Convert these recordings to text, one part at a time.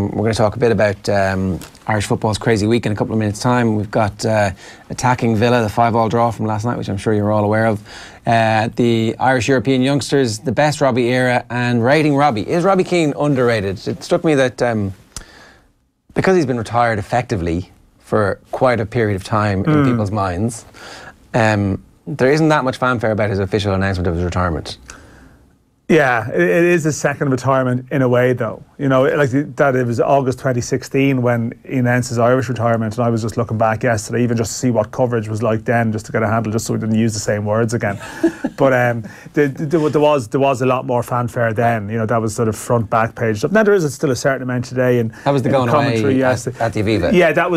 We're going to talk a bit about Irish football's crazy week in a couple of minutes' time. We've got attacking Villa, the 5-5 draw from last night, which I'm sure you're all aware of. The Irish European youngsters, the best Robbie era, and rating Robbie. Is Robbie Keane underrated? It struck me that because he's been retired effectively for quite a period of time in people's minds, there isn't that much fanfare about his official announcement of his retirement. Yeah, it is a second retirement in a way, though. You know, like that, it was August 2016 when he announced his Irish retirement, and I was just looking back yesterday, even just to see what coverage was like then, just to get a handle, just so we didn't use the same words again. But there was a lot more fanfare then. You know, that was sort of front back page stuff. Now there is still a certain amount today, and that was the going away at the Aviva. Yeah, that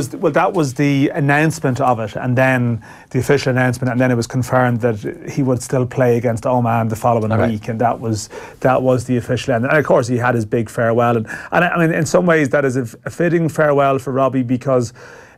was the announcement of it, and then the official announcement, and then it was confirmed that he would still play against Oman the following week, and that was the official end. And of course he had his big farewell, and I mean, in some ways that is a fitting farewell for Robbie, because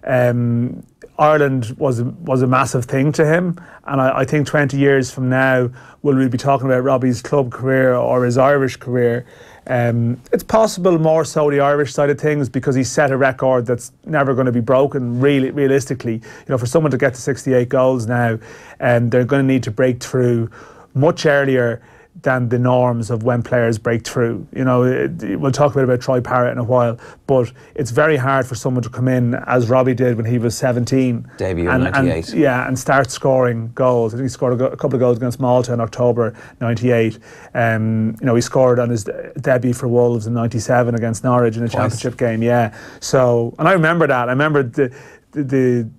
Ireland was a massive thing to him, and I think 20 years from now will we be talking about Robbie's club career or his Irish career. It's possible more so the Irish side of things, because he set a record that's never going to be broken, really, realistically. You know, for someone to get to 68 goals now, they're going to need to break through much earlier than the norms of when players break through. You know, we'll talk a bit about Troy Parrott in a while, but it's very hard for someone to come in, as Robbie did when he was 17. Debut in 98. And start scoring goals. I think he scored a couple of goals against Malta in October 98. You know, he scored on his debut for Wolves in 97 against Norwich in a championship game. Yeah. So, and I remember that. I remember the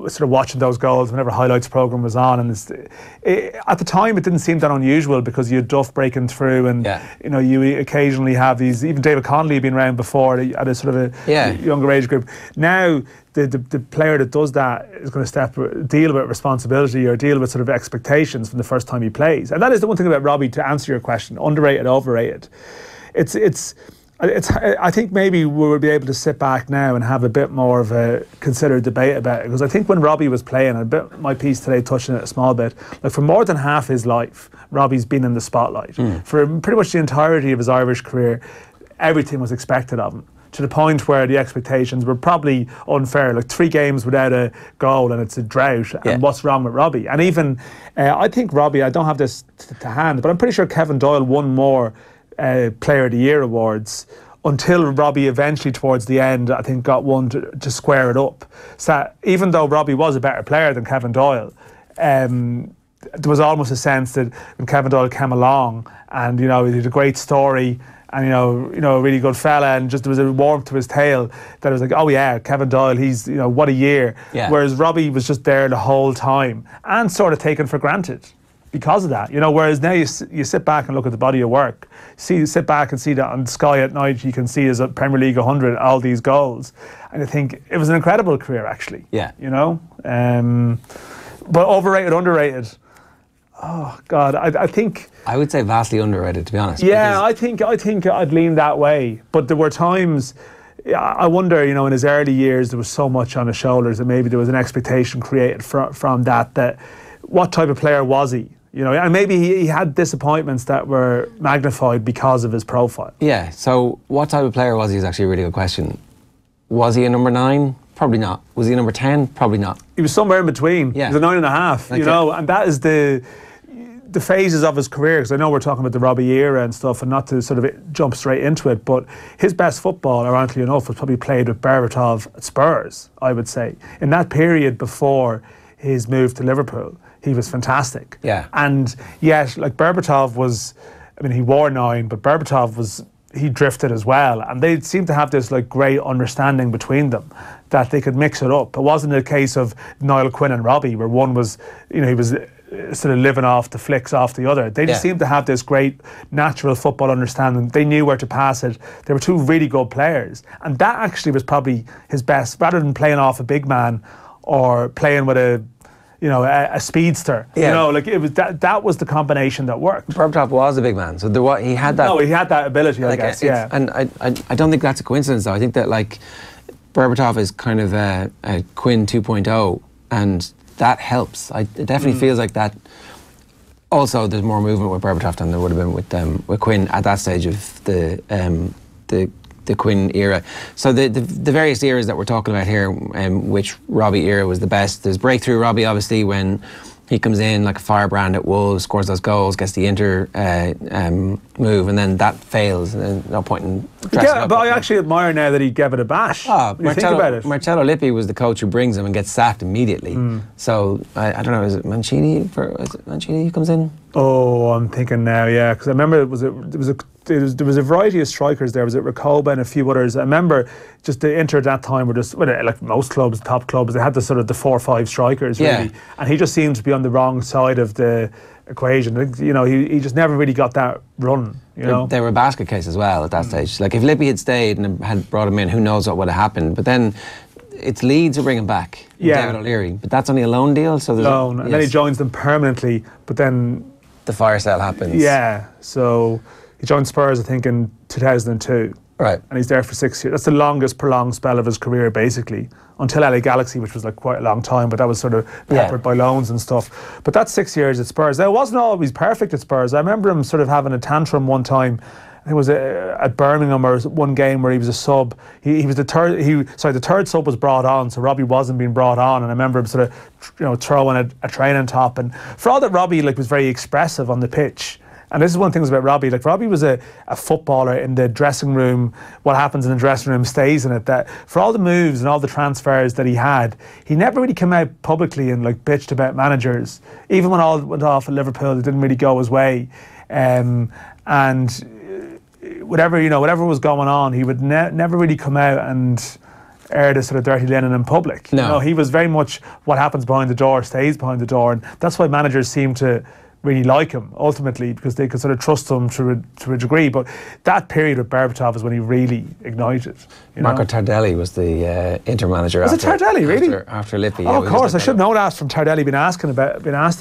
sort of watching those goals whenever highlights program was on, and at the time it didn't seem that unusual, because you had Duff breaking through, and you know, you occasionally have these. Even David Connolly had been around before at a sort of a younger age group. Now the player that does that is going to deal with responsibility, or deal with sort of expectations from the first time he plays. And that is the one thing about Robbie, to answer your question: underrated, overrated. I think maybe we will be able to sit back now and have a bit more of a considered debate about it, because I think when Robbie was playing, and a bit my piece today touching it a small bit, like for more than half his life, Robbie's been in the spotlight. For pretty much the entirety of his Irish career, everything was expected of him, to the point where the expectations were probably unfair. Like 3 games without a goal and it's a drought, and what's wrong with Robbie? And even, I think Robbie, I don't have this to hand, but I'm pretty sure Kevin Doyle won more Player of the Year awards, until Robbie eventually towards the end, I think, got one to square it up. So even though Robbie was a better player than Kevin Doyle, there was almost a sense that when Kevin Doyle came along, and you know, he had a great story, and you know, a really good fella, and just there was a warmth to his tale, that it was like, oh yeah, Kevin Doyle, he's, you know, what a year. Whereas Robbie was just there the whole time, and sort of taken for granted because of that, you know. Whereas now you sit back and look at the body of work, sit back and see that on Sky at night, you can see his Premier League 100, all these goals, and I think it was an incredible career, actually. Yeah. You know, but overrated, underrated. Oh God, I think I would say vastly underrated, to be honest. Yeah, I think I'd lean that way. But there were times, I wonder, you know, in his early years, there was so much on his shoulders that maybe there was an expectation created from that what type of player was he? You know, and maybe he had disappointments that were magnified because of his profile. Yeah, so what type of player was he is actually a really good question. Was he a number 9? Probably not. Was he a number 10? Probably not. He was somewhere in between. Yeah. He was a 9.5, you know, and that is the phases of his career, because I know we're talking about the Robbie era and stuff, and not to sort of jump straight into it, but his best football, ironically enough, was probably played with Berbatov at Spurs, I would say. In that period before his move to Liverpool, he was fantastic. Yeah. And yet, like, Berbatov was, I mean, he wore 9, but Berbatov he drifted as well. And they seemed to have this like great understanding between them, that they could mix it up. It wasn't a case of Niall Quinn and Robbie, where one was, you know, he was sort of living off the flicks off the other. They just seemed to have this great natural football understanding. They knew where to pass it. They were 2 really good players. And that actually was probably his best, rather than playing off a big man or playing with a speedster. You know, like, it was that was the combination that worked. Berbatov was a big man, so he had that. No, he had that ability, I guess. Yeah, and I don't think that's a coincidence, though. I think that, like, Berbatov is kind of a Quinn 2.0, and that helps. It definitely feels like that. Also, there's more movement with Berbatov than there would have been with Quinn at that stage of the the Quinn era. So the various eras that we're talking about here, which Robbie era was the best. There's breakthrough Robbie, obviously, when he comes in like a firebrand at Wolves, scores those goals, gets the Inter move, and then that fails. And no point in dressing up. But I actually admire now that he gave it a bash. Think about it. Marcello Lippi was the coach who brings him and gets sacked immediately. So I don't know, is it Mancini who comes in? Oh, I'm thinking now, yeah, because I remember there was a variety of strikers there. Was it Recoba and a few others? I remember just the Inter at that time were just, well, like most clubs, top clubs, they had the sort of the 4 or 5 strikers really, and he just seemed to be on the wrong side of the equation. You know, he just never really got that run. You know, they were a basket case as well at that stage. Like if Lippi had stayed and had brought him in, who knows what would have happened? But then it's Leeds who bring him back. David O'Leary, but that's only a loan deal. So loan, and then he joins them permanently. But then the fire sale happens. Yeah, so he joined Spurs, I think, in 2002. Right. And he's there for 6 years. That's the longest prolonged spell of his career, basically, until LA Galaxy, which was like quite a long time, but that was sort of peppered by loans and stuff. But that's 6 years at Spurs. Now, it wasn't always perfect at Spurs. I remember him sort of having a tantrum one time. I think it was at Birmingham, or one game where he was a sub. He was the third sub was brought on, so Robbie wasn't being brought on. And I remember him sort of, throwing a training top. And for all that, Robbie was very expressive on the pitch. And this is one of the things about Robbie. Like, Robbie was a footballer in the dressing room. What happens in the dressing room stays in it. That for all the moves and all the transfers that he had, he never really came out publicly and like bitched about managers. Even when all went off at Liverpool, it didn't really go his way. And whatever was going on, he would never really come out and air the sort of dirty linen in public. No. You know, he was very much what happens behind the door stays behind the door, and that's why managers seem to really like him ultimately, because they could sort of trust him to a degree. But that period with Berbatov is when he really ignited. Marco Tardelli was the Inter manager. Was it Tardelli, really? After Lippi. Oh, of course. I should know that from Tardelli being asked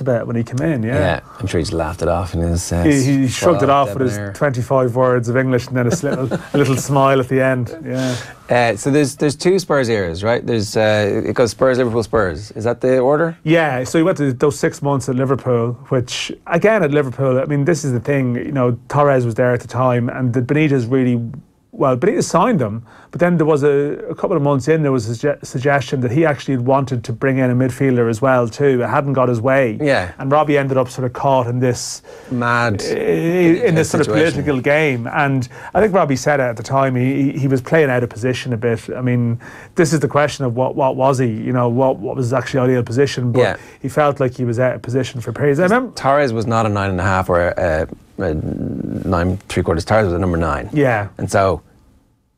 about it when he came in. Yeah, I'm sure he just laughed it off in his. He shrugged it off with his 25 words of English and then a little smile at the end. Yeah. So there's 2 Spurs eras, right? There's it goes Spurs, Liverpool, Spurs. Is that the order? Yeah. So he went to those 6 months at Liverpool, which again at Liverpool, I mean, this is the thing. You know, Torres was there at the time, and Benitez really. Well, Benitez signed him, but then there was a couple of months in, there was a suggestion that he actually wanted to bring in a midfielder as well too. It hadn't got his way. Yeah. And Robbie ended up sort of caught in this mad in this sort of political game. And I think Robbie said it at the time, he was playing out of position a bit. I mean, this is the question of what was he? You know, what was his actually ideal position? But he felt like he was out of position for periods. I remember Torres was not a 9.5 or a 9 3/4. Torres was a number 9. Yeah. And so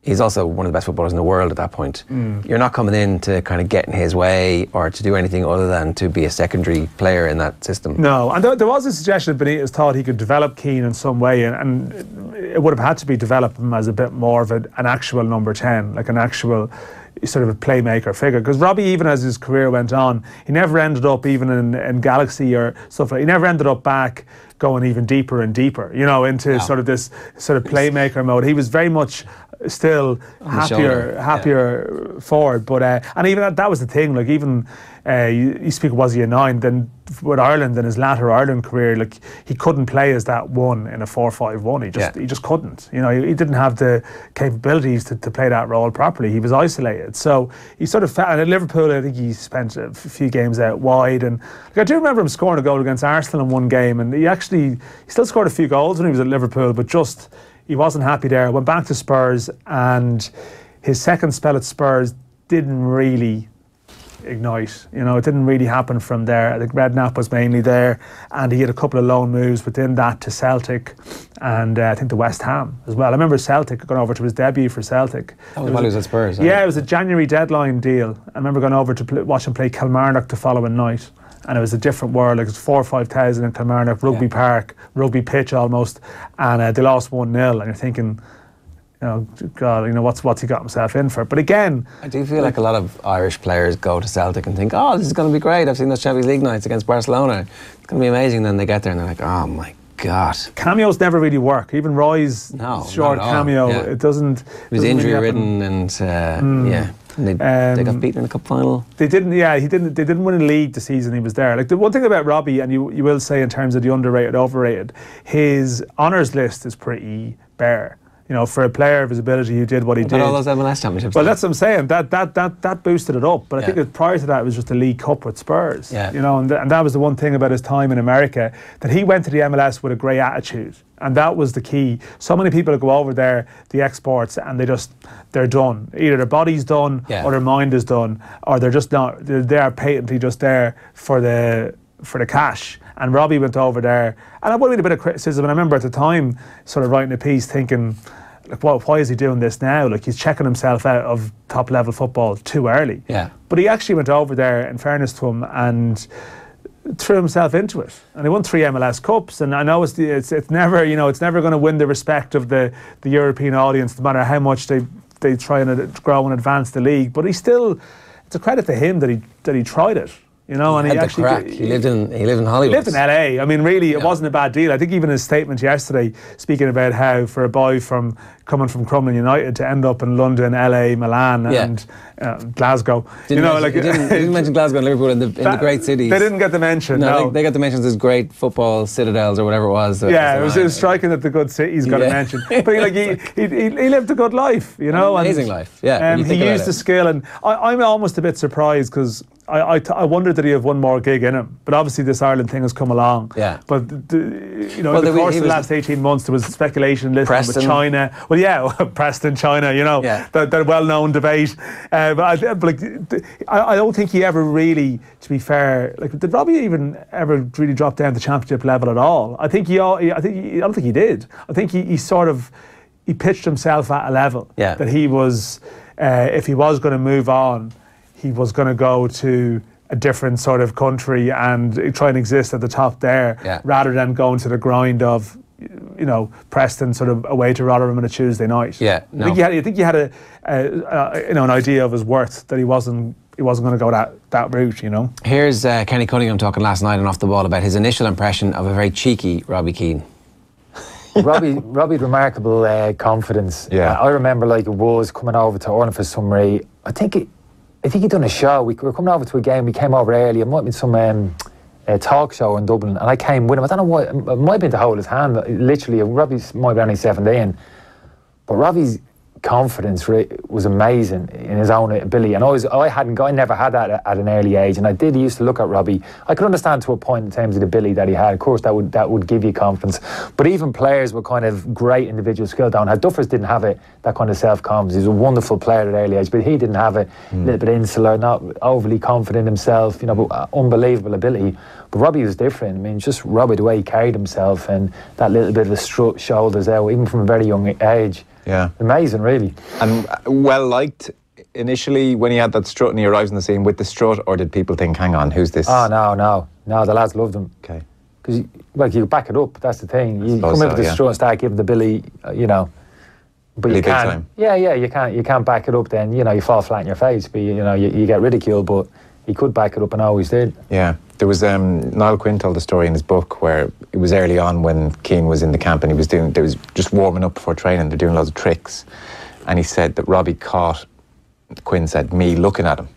he's also one of the best footballers in the world at that point. You're not coming in to kind of get in his way or to do anything other than to be a secondary player in that system. No, and there was a suggestion that Benitez thought he could develop Keane in some way, and it would have had to be develop him as a bit more of an actual number 10, like an actual sort of a playmaker figure. Because Robbie, even as his career went on, he never ended up even in Galaxy or stuff like that. He never ended up back going even deeper and deeper, you know, into sort of this sort of playmaker mode. He was very much still happier forward, but and even that was the thing. Like even you speak, was he a 9? Then with Ireland in his latter Ireland career, like he couldn't play as that 1 in a 4-5-1. He just couldn't. You know, he didn't have the capabilities to play that role properly. He was isolated, so he sort of and at Liverpool, I think he spent a few games out wide. And like, I do remember him scoring a goal against Arsenal in one game, and he still scored a few goals when he was at Liverpool, but just. He wasn't happy there. Went back to Spurs, and his second spell at Spurs didn't really ignite. You know, it didn't really happen from there. I think Redknapp was mainly there, and he had a couple of loan moves within that to Celtic, and I think to West Ham as well. I remember Celtic going over to his debut for Celtic. That was while he was at Spurs. Yeah, it was a January deadline deal. I remember going over to watch him play Kilmarnock the following night. And it was a different world. Like, it was 4,000 or 5,000 in Kilmarnock, rugby park, rugby pitch almost, and they lost 1-0. And you're thinking, you know, God, you know, what's he got himself in for? But again, I do feel like a lot of Irish players go to Celtic and think, oh, this is going to be great. I've seen those Champions League nights against Barcelona. It's going to be amazing. Then they get there and they're like, oh my God. Cameos never really work. Even Roy's short cameo, it doesn't. He was injury ridden and they got beaten in the cup final. They didn't. Yeah, they didn't win a league the season he was there. Like, the one thing about Robbie, and you will say in terms of the underrated, overrated, his honours list is pretty bare. You know, for a player of his ability who did what he did. All those MLS championships. Well, that's what I'm saying. That boosted it up. But I think prior to that, it was just the League Cup with Spurs. Yeah. You know, and that was the one thing about his time in America, that he went to the MLS with a great attitude. And that was the key. So many people go over there, the exports, and they're done. Either their body's done or their mind is done, or they're just not. They're patently just there for the cash. And Robbie went over there, and I would read a bit of criticism. And I remember at the time, sort of writing a piece, thinking, like, well, why is he doing this now? Like, he's checking himself out of top level football too early. Yeah. But he actually went over there, in fairness to him, and threw himself into it, and he won 3 MLS Cups. And I know it's never, you know, it's never going to win the respect of the European audience, no matter how much they try and grow and advance the league. But it's a credit to him that he tried it. You know, and he actually he lived in Hollywood. He lived in LA. I mean, really, it wasn't a bad deal. I think even his statement yesterday, speaking about how for a boy coming from Crumlin United to end up in London, LA, Milan, and Glasgow. He didn't mention Glasgow and Liverpool in the great cities. They didn't get the mention. No, they got the mentions as great football citadels or whatever it was. Yeah, it was striking that the good cities got a mention. But he lived a good life, you know. Amazing life. Yeah. He used the skill, and I'm almost a bit surprised because I wondered that he had one more gig in him, but obviously this Ireland thing has come along. Yeah. But in the course of the last 18 months, there was speculation listed with China. Well, yeah, Preston, China. You know, that well-known debate. But I don't think he ever really, to be fair, like, did Robbie even ever really drop down to championship level at all? I don't think he did. I think he pitched himself at a level that he was, if he was going to move on, he was going to go to a different sort of country and try and exist at the top there, rather than going to the grind of, you know, Preston sort of away to Rotherham on a Tuesday night. Yeah, no. I think he had an idea of his worth, that he wasn't going to go that route. You know. Here's Kenny Cunningham talking last night on Off the Ball about his initial impression of a very cheeky Robbie Keane. Robbie's remarkable confidence. Yeah, I remember like it was coming over to Ireland for summary. I think he'd done a show. We were coming over to a game. We came over early. It might have been some talk show in Dublin, and I came with him. I don't know why. It might have been to hold his hand. Literally, Robbie might be only 17, but Robbie's confidence was amazing in his own ability. And I never had that at an early age. And I used to look at Robbie. I could understand to a point in terms of the ability that he had. Of course, that would give you confidence. But even players with kind of great individual skill down. Duffers didn't have that kind of self-confidence. He was a wonderful player at an early age, but he didn't have it. A little bit insular, not overly confident himself, you know, but unbelievable ability. But Robbie was different. I mean, just Robbie, the way he carried himself and that little bit of a strut, shoulders out, even from a very young age. Yeah. Amazing, really. And well liked initially when he had that strut and he arrives in the scene with the strut, or did people think, hang on, who's this? Oh, no, the lads loved him. Okay. Because, you back it up, that's the thing. You come in with the strut and start giving the Billy, you know. But you can't. Yeah, you can't back it up then, you know, you fall flat in your face, but, you know, you get ridiculed, but he could back it up and always did. Yeah. There was Niall Quinn told a story in his book where it was early on when Keane was in the camp and they was just warming up before training. They're doing loads of tricks, and he said that Robbie caught, Quinn said, me looking at him,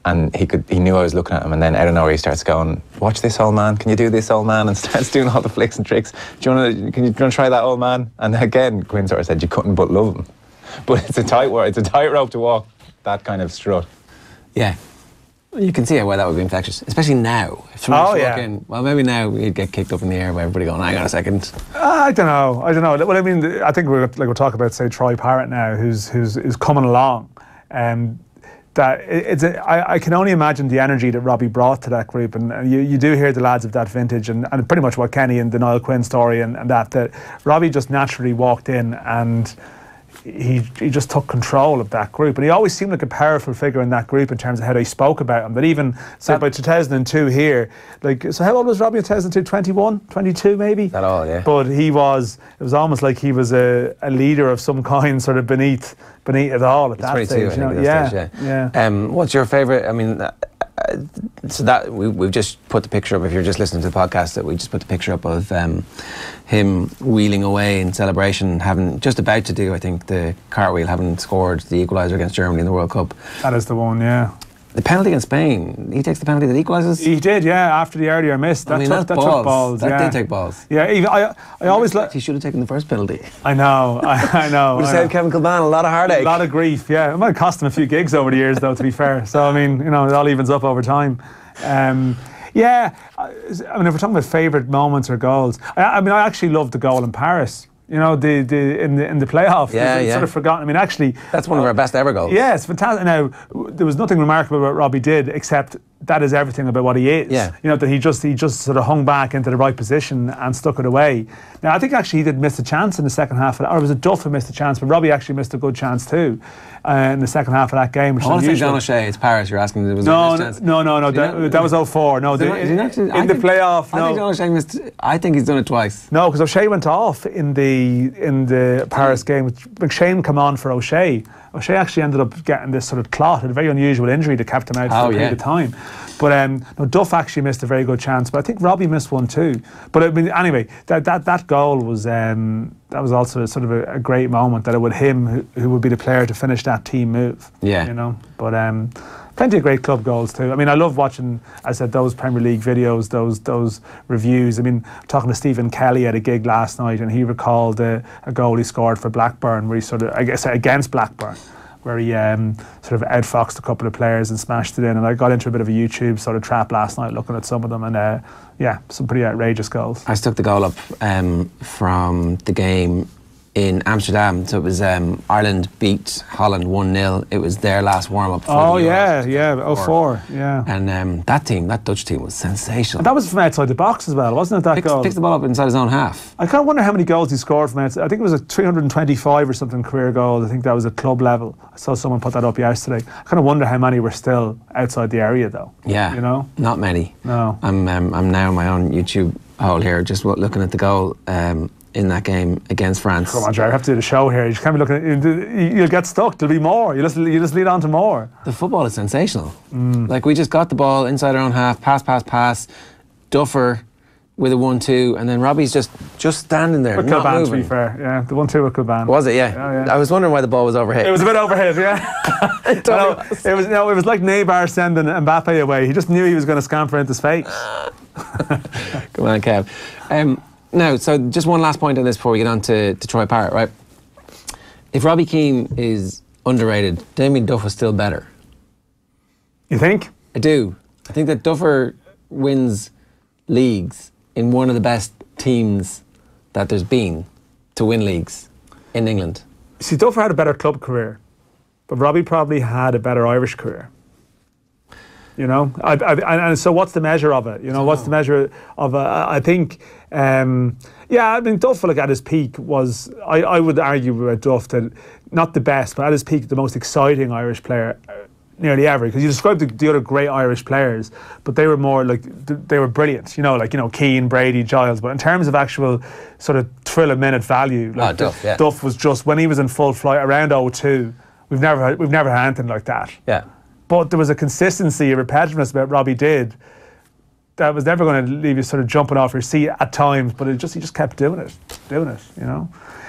and he knew I was looking at him, and then out of nowhere he starts going, "Watch this, old man. Can you do this, old man?" And starts doing all the flicks and tricks. Can you try that, old man? And again, Quinn sort of said, you couldn't but love him. But it's a tightrope to walk that kind of strut. Yeah. You can see why that would be infectious, especially now. If someone walk in, well, maybe now he'd get kicked up in the air by everybody going, hang on a second. I don't know. Well, I mean, I think we're talking about, say, Troy Parrott now, who's coming along. I can only imagine the energy that Robbie brought to that group, and you do hear the lads of that vintage, and pretty much what Kenny and the Niall Quinn story and that Robbie just naturally walked in and he just took control of that group, and he always seemed like a powerful figure in that group in terms of how they spoke about him. That even by 2002 here, so how old was Robbie in 2002? 21, 22 maybe? That all, yeah. But it was almost like he was a leader of some kind, sort of beneath it all at that stage. You know? Yeah. What's your favourite? I mean, so that we've just put the picture up. If you're just listening to the podcast, that we just put the picture up of him wheeling away in celebration, just about to do, I think, the cartwheel, having scored the equaliser against Germany in the World Cup. That is the one, yeah. The penalty in Spain, he takes the penalty that equalises? He did, yeah, after the earlier miss. That took balls. That did take balls. Yeah, even, I always... He should have taken the first penalty. I know. Would have saved Kevin Kilbane a lot of heartache. A lot of grief, yeah. It might have cost him a few gigs over the years, though, to be fair. So, I mean, it all evens up over time. Yeah, I mean, if we're talking about favourite moments or goals, I mean, I actually loved the goal in Paris. In the playoff. Yeah. Sort of forgotten. I mean, actually, that's one of our best ever goals. Yeah, it's fantastic. Now, there was nothing remarkable about what Robbie did, except that is everything about what he is. Yeah. That he just sort of hung back into the right position and stuck it away. Now, I think actually he did miss a chance in the second half, or was it Duff who missed a chance? But Robbie actually missed a good chance too in the second half of that game. I want to say John O'Shea. It's Paris. You're asking. Was there a chance? No. That was 0-4. No, in the playoff. No, I think John O'Shea missed. I think he's done it twice. No, because O'Shea went off in the Paris game. McShane come on for O'Shea. O'Shea actually ended up getting this sort of clot, a very unusual injury that kept him out for a period of time. But Duff actually missed a very good chance. But I think Robbie missed one too. But I mean, anyway, that goal was that was also sort of a great moment. That it would him who would be the player to finish that team move. Yeah. But plenty of great club goals too. I mean, I love watching, as I said, those Premier League videos, those reviews. I mean, talking to Stephen Kelly at a gig last night, and he recalled a goal he scored for Blackburn, where he sort of, I guess, against Blackburn, where he sort of outfoxed a couple of players and smashed it in. And I got into a bit of a YouTube sort of trap last night looking at some of them, and some pretty outrageous goals. I stuck the goal up from the game in Amsterdam. So it was Ireland beat Holland 1-0. It was their last warm-up. Oh, yeah, 0-4, yeah. And that Dutch team was sensational. And that was from outside the box as well, wasn't it, that goal? Picked the ball up inside his own half. I kind of wonder how many goals he scored from outside. I think it was a 325 or something career goal. I think that was at club level. I saw someone put that up yesterday. I kind of wonder how many were still outside the area, though. Yeah, not many. No. I'm now in my own YouTube hole here, just looking at the goal in that game against France. Come on, Jerry, I have to do the show here. You just can't be looking at, you'll get stuck. There'll be more. You just lead on to more. The football is sensational. Like, we just got the ball inside our own half, pass. Duffer with a 1-2, and then Robbie's just standing there, with not Kilbane, moving. to be fair, yeah, the 1-2 with Kilbane. Was it? Yeah. I was wondering why the ball was overhit. It was a bit overhit, yeah. It was like Neymar sending Mbappe away. He just knew he was going to scamper into space. Come on, Kev. Now, so just one last point on this before we get on to Troy Parrott, right? If Robbie Keane is underrated, Damien Duff is still better. You think? I do. I think that Duffer wins leagues in one of the best teams that there's been to win leagues in England. See, Duffer had a better club career, but Robbie probably had a better Irish career. And so what's the measure of it? What's the measure of I think, I mean, Duff, like, at his peak was, I would argue about Duff that not the best, but at his peak, the most exciting Irish player nearly ever. Because you described the other great Irish players, but they were more like, they were brilliant, Keane, Brady, Giles. But in terms of actual sort of thrill a minute value, like Duff was just, when he was in full flight around 2002, we've never had anything like that. Yeah. But there was a consistency, a repetitiveness about Robbie did that was never going to leave you sort of jumping off your seat at times, but he just kept doing it.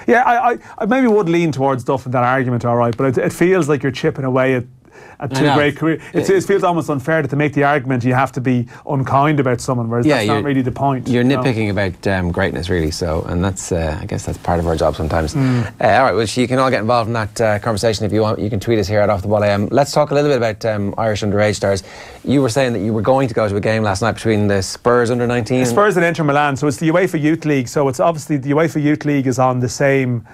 Yeah, I maybe would lean towards Duff in that argument, all right, but it feels like you're chipping away at two great careers. It feels almost unfair that to make the argument you have to be unkind about someone, whereas that's not really the point. You're nitpicking about greatness, really. So, and that's I guess that's part of our job sometimes. All right, well, you can all get involved in that conversation if you want. You can tweet us here at Off the Ball AM. Let's talk a little bit about Irish underage stars. You were saying that you were going to go to a game last night between the Spurs under-19. Spurs and Inter Milan. So it's the UEFA Youth League. So it's obviously the UEFA Youth League is on the same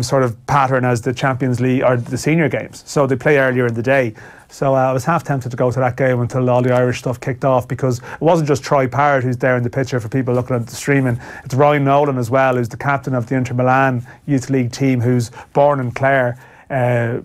sort of pattern as the Champions League or the senior games. So they play earlier in the day. So I was half tempted to go to that game until all the Irish stuff kicked off, because it wasn't just Troy Parrott who's there in the picture for people looking at the streaming. It's Ryan Nolan as well, who's the captain of the Inter Milan Youth League team, who's born in Clare.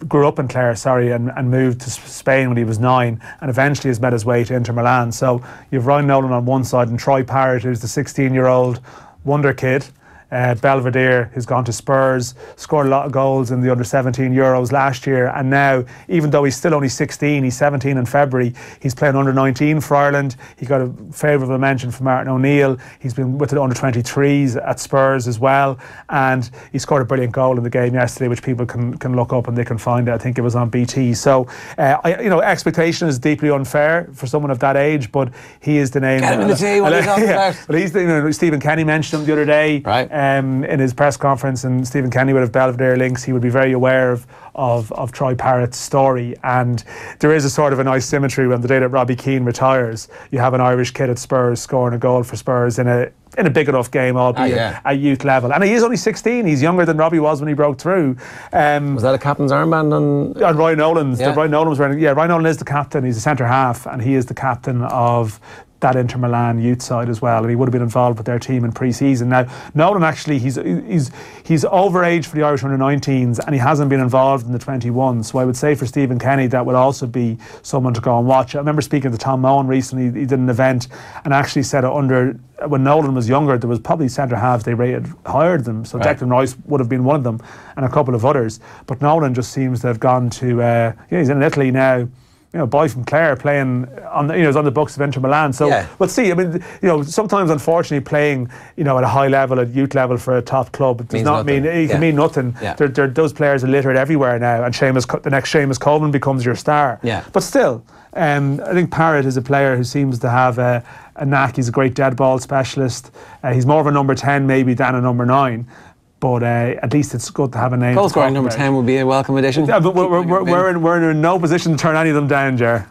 Grew up in Clare, and moved to Spain when he was 9, and eventually has made his way to Inter Milan. So you have Ryan Nolan on one side and Troy Parrott, who's the 16-year-old wonder kid, Belvedere, who's gone to Spurs, scored a lot of goals in the under-17 Euros last year, and now, even though he's still only 16, he's 17 in February, he's playing under-19 for Ireland. He got a favourable mention from Martin O'Neill. He's been with the under-23s at Spurs as well, and he scored a brilliant goal in the game yesterday, which people can look up and they can find it. I think it was on BT. So, expectation is deeply unfair for someone of that age, but he is the name. Get him in the team. What are you talking about? But he's Stephen Kenny mentioned him the other day, right? In his press conference, and Stephen Kenny would have Belvedere links. He would be very aware of Troy Parrott's story, and there is a sort of a nice symmetry when the day that Robbie Keane retires, you have an Irish kid at Spurs scoring a goal for Spurs in a big enough game, albeit at youth level. And he is only 16. He's younger than Robbie was when he broke through. Was that a captain's armband on Roy Nolan's? Yeah. Roy Nolan was wearing. Yeah, Roy Nolan is the captain. He's a centre half, and he is the captain of that Inter Milan youth side as well, and he would have been involved with their team in pre-season. Now, Nolan actually, he's overage for the Irish under-19s, and he hasn't been involved in the 21s. So I would say for Stephen Kenny, that would also be someone to go and watch. I remember speaking to Tom Mohan recently. He did an event and actually said when Nolan was younger, there was probably centre halves they rated higher than them. So right. Declan Rice would have been one of them, and a couple of others. But Nolan just seems to have gone to. He's in Italy now. Boy from Clare playing on he's on the books of Inter Milan. So we'll see. I mean, sometimes unfortunately playing, at a high level, at youth level for a top club does not mean it can mean nothing. Yeah. Those players are littered everywhere now, and the next Seamus Coleman becomes your star. Yeah. But still, I think Parrott is a player who seems to have a knack. He's a great dead ball specialist. He's more of a number 10 maybe than a number 9. But at least it's good to have a name. Goal scoring number 10 would be a welcome addition. Yeah, but we're in no position to turn any of them down, Ger.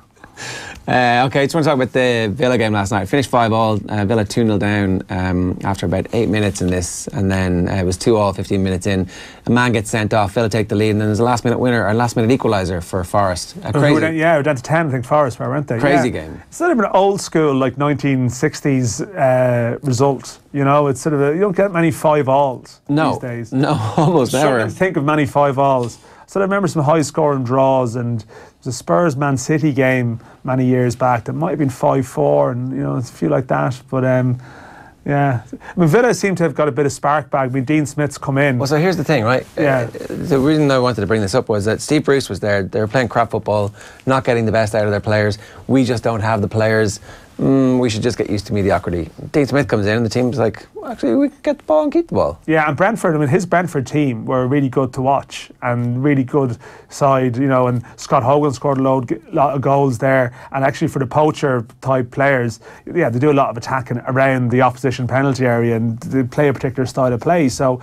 Okay, just want to talk about the Villa game last night. Finished 5-5. Villa 2-0 down after about 8 minutes in this, and then it was 2-2 15 minutes in. A man gets sent off, Villa take the lead, and then there's a last minute winner, or last minute equaliser for Forest. Crazy. We're down to 10, I think Forest were, weren't they? Crazy game. It's sort of an old school, like 1960s result. It's sort of you don't get many 5-alls these days. No, almost never. I think of many 5-alls. So I remember some high scoring draws, and there was a Spurs Man City game many years back that might have been 5-4, and a few like that. But Villa seem to have got a bit of spark back. Dean Smith's come in. Well, so here's the thing, right? Yeah. The reason I wanted to bring this up was that Steve Bruce was there. They were playing crap football, not getting the best out of their players. We just don't have the players. We should just get used to mediocrity. Dean Smith comes in and the team's like, well, actually, we can get the ball and keep the ball. Yeah, and Brentford, his Brentford team were really good to watch and really good side, and Scott Hogan scored a lot of goals there. And actually for the poacher type players, they do a lot of attacking around the opposition penalty area and they play a particular style of play. So,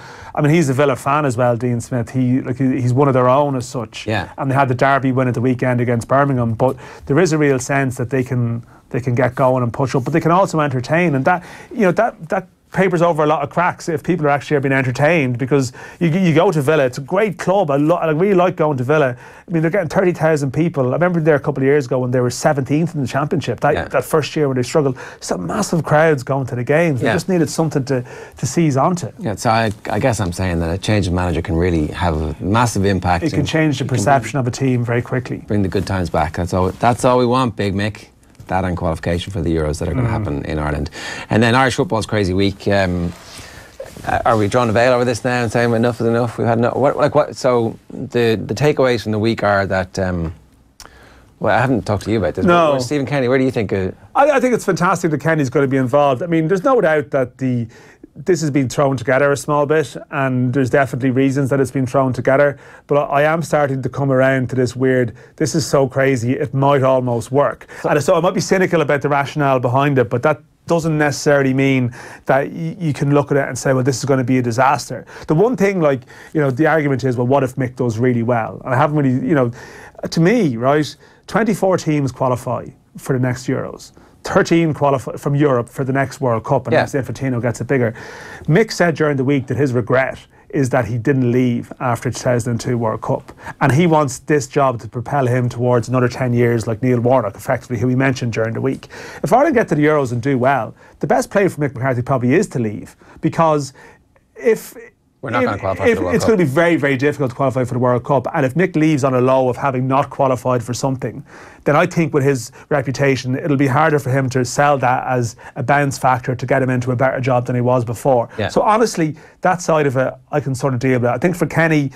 he's a Villa fan as well, Dean Smith. He's one of their own as such. Yeah. And they had the derby win at the weekend against Birmingham, but there is a real sense that they can get going and push up, but they can also entertain, and that papers over a lot of cracks if people are actually being entertained, because you go to Villa, it's a great club. I really like going to Villa. They're getting 30,000 people. I remember there a couple of years ago when they were 17th in the Championship, that first year when they struggled. Some massive crowds going to the games. They just needed something to seize onto. Yeah, so I guess I'm saying that a change of manager can really have a massive impact. It can change the perception of a team very quickly. Bring the good times back. That's all we want, Big Mick. That and qualification for the Euros that are going to happen in Ireland. And then Irish football's crazy week. Are we drawing a veil over this now and saying enough is enough? We've had what? So the takeaways from the week are that. Well, I haven't talked to you about this. No. Stephen Kenny, where do you think? I think it's fantastic that Kenny's going to be involved. There's no doubt that this has been thrown together a small bit, and there's definitely reasons that it's been thrown together, but I am starting to come around to this is so crazy, it might almost work. So I might be cynical about the rationale behind it, but that doesn't necessarily mean that you can look at it and say, well, this is going to be a disaster. The one thing, the argument is, well, what if Mick does really well? And I haven't really, to me, right, 24 teams qualify for the next Euros. 13 qualify from Europe for the next World Cup, unless Infantino gets it bigger. Mick said during the week that his regret is that he didn't leave after 2002 World Cup, and he wants this job to propel him towards another 10 years like Neil Warnock, effectively, who he mentioned during the week. If Ireland get to the Euros and do well, the best play for Mick McCarthy probably is to leave, because if We're not going to qualify for the World It's Cup. going to be very, very difficult to qualify for the World Cup. And if Mick leaves on a low of having not qualified for something, then I think with his reputation, it'll be harder for him to sell that as a bounce factor to get him into a better job than he was before. Yeah. So honestly, that side of it, I can sort of deal with it. I think for Kenny,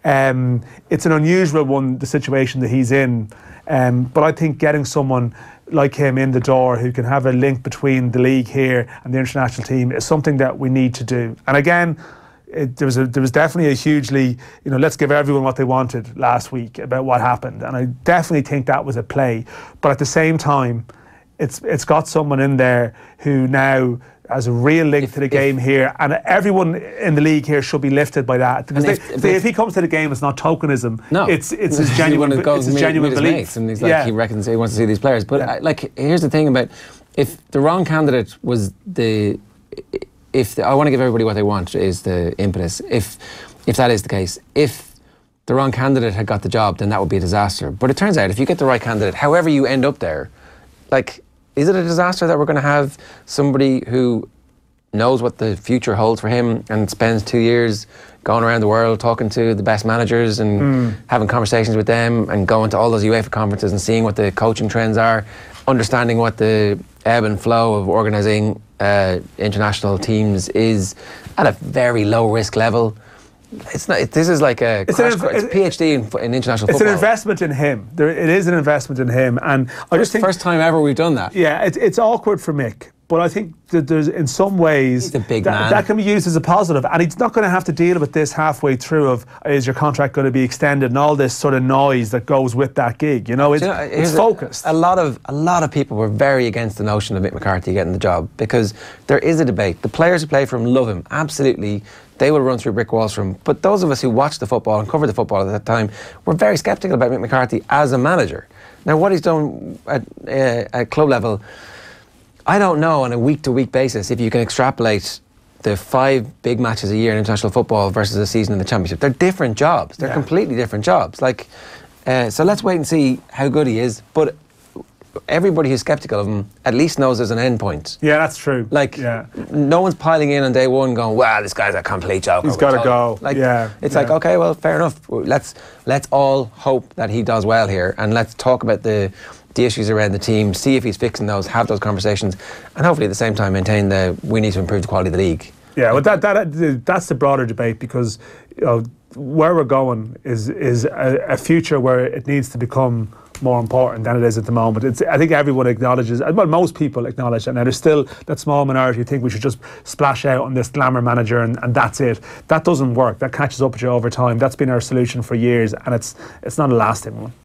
it's an unusual one, the situation that he's in. But I think getting someone like him in the door who can have a link between the league here and the international team is something that we need to do. And again, there was definitely a hugely, let's give everyone what they wanted last week about what happened. And I definitely think that was a play. But at the same time, it's got someone in there who now has a real link to the game here, and everyone in the league here should be lifted by that. Because if he comes to the game, it's not tokenism. No, it's his genuine, it's his genuine belief. And he's like, he reckons he wants to see these players. But here's the thing about, if the wrong candidate was I want to give everybody what they want is the impetus. If that is the case, if the wrong candidate had got the job, then that would be a disaster. But it turns out if you get the right candidate, however you end up there, is it a disaster that we're going to have somebody who knows what the future holds for him and spends 2 years going around the world talking to the best managers and having conversations with them and going to all those UEFA conferences and seeing what the coaching trends are, understanding what the ebb and flow of organising international teams is at a very low risk level? It's not. This is like it's a PhD in international football. It's an investment in him. It is an investment in him, and I just think first time ever we've done that. Yeah, it's awkward for Mick, but I think that there's in some ways he's a big man. That can be used as a positive, and he's not going to have to deal with this halfway through of is your contract going to be extended and all this sort of noise that goes with that gig. It's focused. A lot of people were very against the notion of Mick McCarthy getting the job because there is a debate. The players who play for him love him, absolutely. They will run through brick walls for him. But those of us who watched the football and covered the football at that time were very sceptical about Mick McCarthy as a manager. Now, what he's done at club level, I don't know on a week-to-week basis if you can extrapolate the 5 big matches a year in international football versus a season in the Championship. They're different jobs. They're completely different jobs. So let's wait and see how good he is. But everybody who's sceptical of him at least knows there's an end point. Yeah, that's true. No one's piling in on day one going, wow, this guy's a complete joke. He's got to go. It's like, okay, well, fair enough. Let's all hope that he does well here, and let's talk about the issues around the team, see if he's fixing those, have those conversations, and hopefully at the same time maintain we need to improve the quality of the league. Yeah, well, that's the broader debate, because where we're going is a future where it needs to become more important than it is at the moment. I think everyone acknowledges, well, most people acknowledge that. Now, there's still that small minority who think we should just splash out on this glamour manager and that's it. That doesn't work. That catches up with you over time. That's been our solution for years, and it's not a lasting one.